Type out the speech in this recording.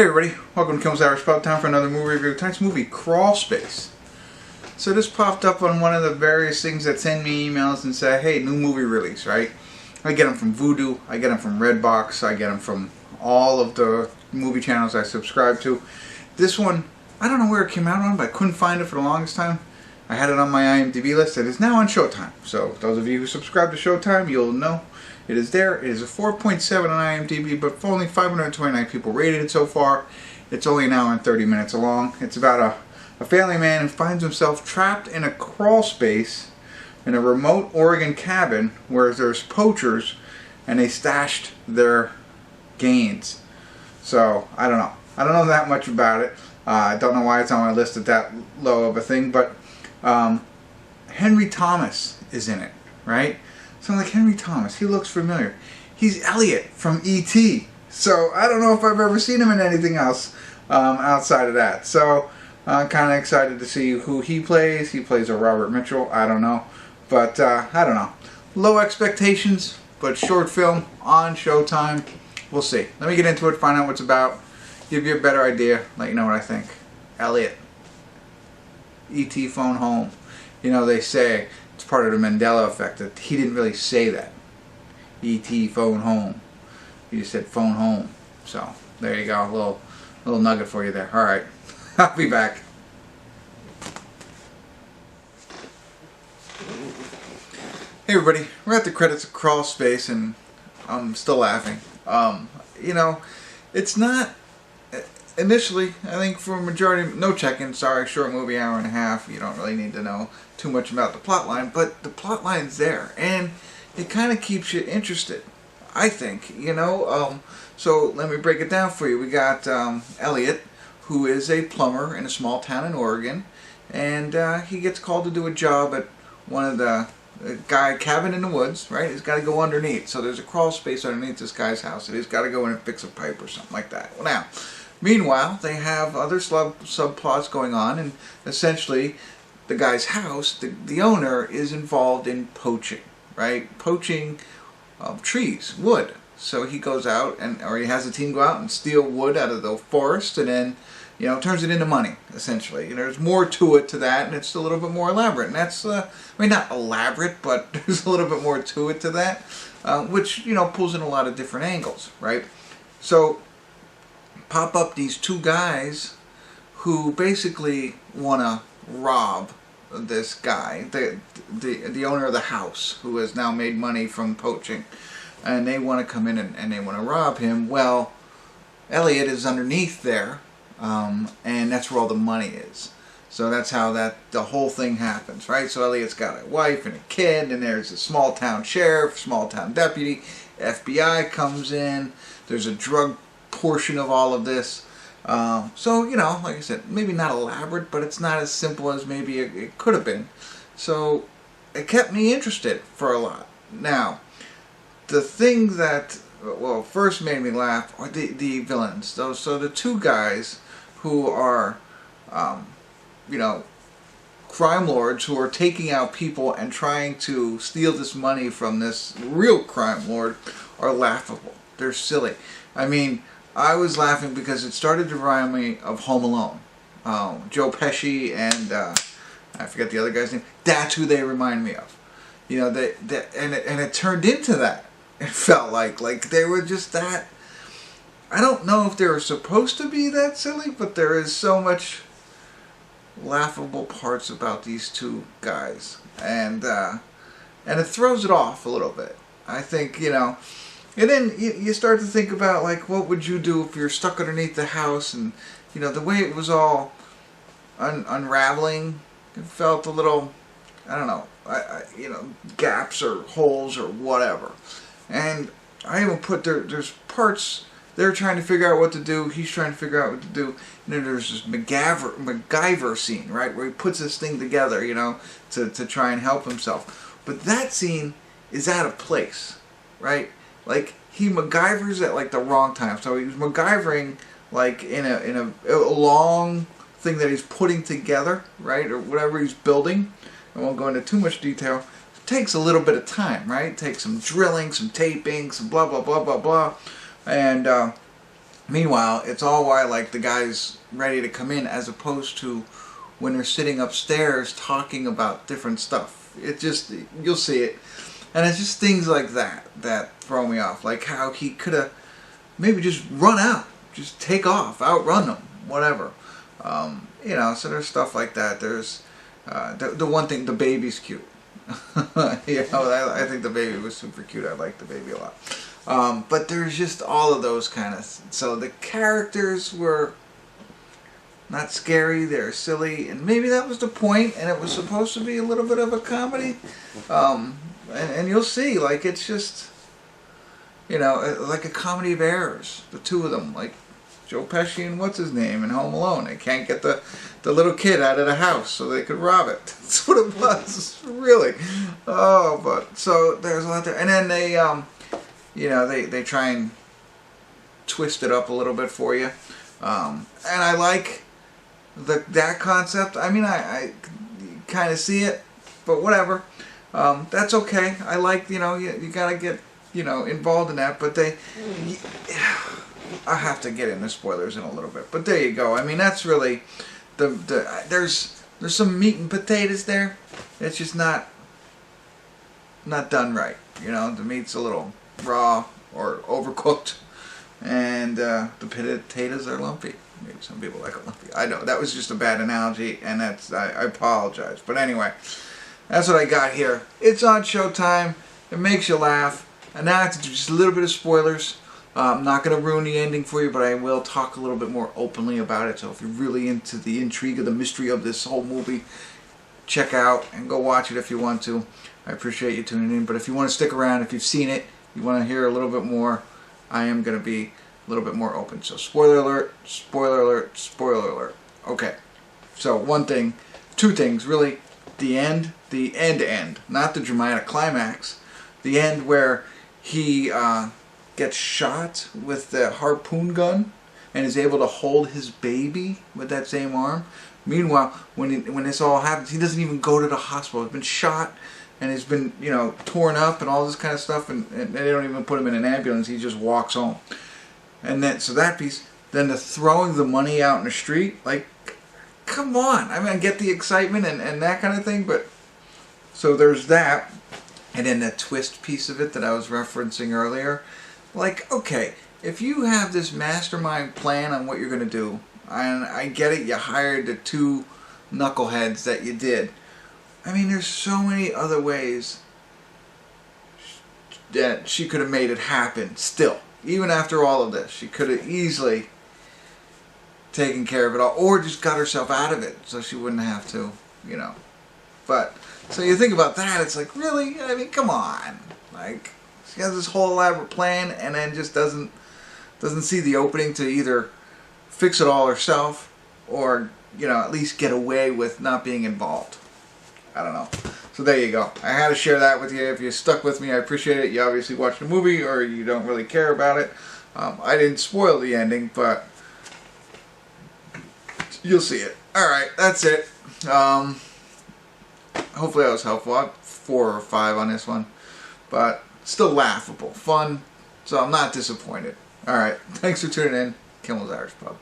Hey everybody, welcome to Kimmel's Irish Pub. Time for another movie review. Tonight's movie, Crawlspace. So this popped up on one of the various things that send me emails and say, hey, new movie release, right? I get them from Vudu, I get them from Redbox, I get them from all of the movie channels I subscribe to. This one, I don't know where it came out on, but I couldn't find it for the longest time. I had it on my IMDb list. It is now on Showtime. So those of you who subscribe to Showtime, you'll know it is there. It is a 4.7 on IMDb, but only 529 people rated it so far. It's only an hour and 30 minutes long. It's about a family man who finds himself trapped in a crawl space in a remote Oregon cabin where there's poachers and they stashed their gains. So, I don't know. I don't know that much about it. I don't know why it's on my list at that low of a thing, but Henry Thomas is in it, right? So I'm like, Henry Thomas, he looks familiar. He's Elliot from E.T. So I don't know if I've ever seen him in anything else outside of that. So I'm kind of excited to see who he plays. He plays a Robert Mitchell. I don't know. But I don't know. Low expectations, but short film on Showtime. We'll see. Let me get into it, find out what it's about, give you a better idea, let you know what I think. Elliot. E.T. phone home. You know, they say it's part of the Mandela effect that he didn't really say that. E.T. phone home. He just said phone home. So, there you go. A little nugget for you there. Alright. I'll be back. Hey everybody. We're at the credits of Crawlspace and I'm still laughing. You know, it's not... Initially, I think for a majority, no check-in, sorry, short movie, hour and a half, you don't really need to know too much about the plot line, but the plot line's there, and it kind of keeps you interested, I think, you know. So let me break it down for you. We got Elliot, who is a plumber in a small town in Oregon, and he gets called to do a job at one of the cabin in the woods, right? He's got to go underneath, so there's a crawl space underneath this guy's house, and he's got to go in and fix a pipe or something like that. Well, now, meanwhile, they have other subplots going on, and essentially the guy's house, the owner, is involved in poaching, right? Poaching trees, wood. So he goes out, or he has a team go out and steal wood out of the forest, and then, you know, turns it into money, essentially. You know, there's more to it to that, and it's a little bit more elaborate. And that's, I mean, not elaborate, but there's a little bit more to it to that, which, you know, pulls in a lot of different angles, right? So pop up these two guys who basically want to rob this guy, the owner of the house, who has now made money from poaching, and they want to come in and they want to rob him. Well, Elliot is underneath there, and that's where all the money is. So that's how the whole thing happens, right? So Elliot's got a wife and a kid, and there's a small town sheriff, small town deputy, FBI comes in, there's a drug portion of all of this. So, you know, like I said, maybe not elaborate, but it's not as simple as maybe it could have been. So it kept me interested for a lot. Now, the thing that, well, first made me laugh are the villains. So the two guys who are, you know, crime lords who are taking out people and trying to steal this money from this real crime lord are laughable. They're silly. I mean, I was laughing because it started to remind me of Home Alone. Joe Pesci and I forget the other guy's name. That's who they remind me of. You know, and it turned into that. It felt like they were just that. I don't know if they were supposed to be that silly, but there is so much laughable parts about these two guys, and it throws it off a little bit. I think, you know. And then you start to think about, like, what would you do if you're stuck underneath the house, and, you know, the way it was all unraveling, it felt a little, I don't know, you know, gaps or holes or whatever. And I even put there's parts they're trying to figure out what to do, he's trying to figure out what to do, and then there's this MacGyver scene, right, where he puts this thing together, you know, to try and help himself. But that scene is out of place, right? Like, he MacGyvers at, like, the wrong time. So he was MacGyvering, like, in a long thing that he's putting together, right? Or whatever he's building. I won't go into too much detail. It takes a little bit of time, right? It takes some drilling, some taping, some blah, blah, blah, blah, blah. And Meanwhile, it's all why like the guy's ready to come in, as opposed to when they're sitting upstairs talking about different stuff. It just, you'll see it. And it's just things like that that throw me off. Like how he could have maybe just run out, just take off, outrun them, whatever. You know, so there's stuff like that. There's the one thing, the baby's cute. You know, I think the baby was super cute. I like the baby a lot. But there's just all of those kind of... So the characters were not scary, they're silly, and maybe that was the point, and it was supposed to be a little bit of a comedy. And you'll see, like, it's just, you know, like a comedy of errors. The two of them, like Joe Pesci and what's his name in Home Alone. They can't get the little kid out of the house so they could rob it. That's what it was, really. Oh, but, so there's a lot there. And then they, you know, they try and twist it up a little bit for you. And I like that concept. I mean, I kind of see it, but whatever. That's okay. I like, you know, you gotta get, you know, involved in that, but I have to get into spoilers in a little bit, but there you go. I mean, that's really, there's some meat and potatoes there. It's just not done right, you know. The meat's a little raw or overcooked, and the potatoes are lumpy. Maybe some people like it lumpy. I know, that was just a bad analogy, and that's, I apologize. But anyway, that's what I got here. It's on Showtime. It makes you laugh. And now I have to do just a little bit of spoilers. I'm not going to ruin the ending for you, but I will talk a little bit more openly about it. So if you're really into the intrigue of the mystery of this whole movie, check out and go watch it if you want to. I appreciate you tuning in. But if you want to stick around, if you've seen it, you want to hear a little bit more, I am going to be a little bit more open. So spoiler alert, spoiler alert, spoiler alert. Okay. So one thing, two things really. The end, not the dramatic climax. The end where he gets shot with the harpoon gun and is able to hold his baby with that same arm. Meanwhile, when this all happens, he doesn't even go to the hospital. He's been shot and has been, you know, torn up and all this kind of stuff, and they don't even put him in an ambulance. He just walks home. And then, so that piece. Then the throwing the money out in the street, like, come on. I mean, I get the excitement and that kind of thing, but so there's that. And then the twist piece of it that I was referencing earlier. Like, okay, if you have this mastermind plan on what you're going to do, and I get it, you hired the two knuckleheads that you did. I mean, there's so many other ways that she could have made it happen still. Even after all of this, she could have easily taken care of it all, or just got herself out of it so she wouldn't have to, you know. But so you think about that, it's like, really? I mean, come on. Like, she has this whole elaborate plan and then just doesn't see the opening to either fix it all herself or, you know, at least get away with not being involved. I don't know. So there you go. I had to share that with you. If you stuck with me, I appreciate it. You obviously watched the movie or you don't really care about it. I didn't spoil the ending, but you'll see it. Alright, that's it. Hopefully that was helpful. I'm 4 or 5 on this one. But still laughable. Fun. So I'm not disappointed. Alright, thanks for tuning in. Kimmel's Irish Pub.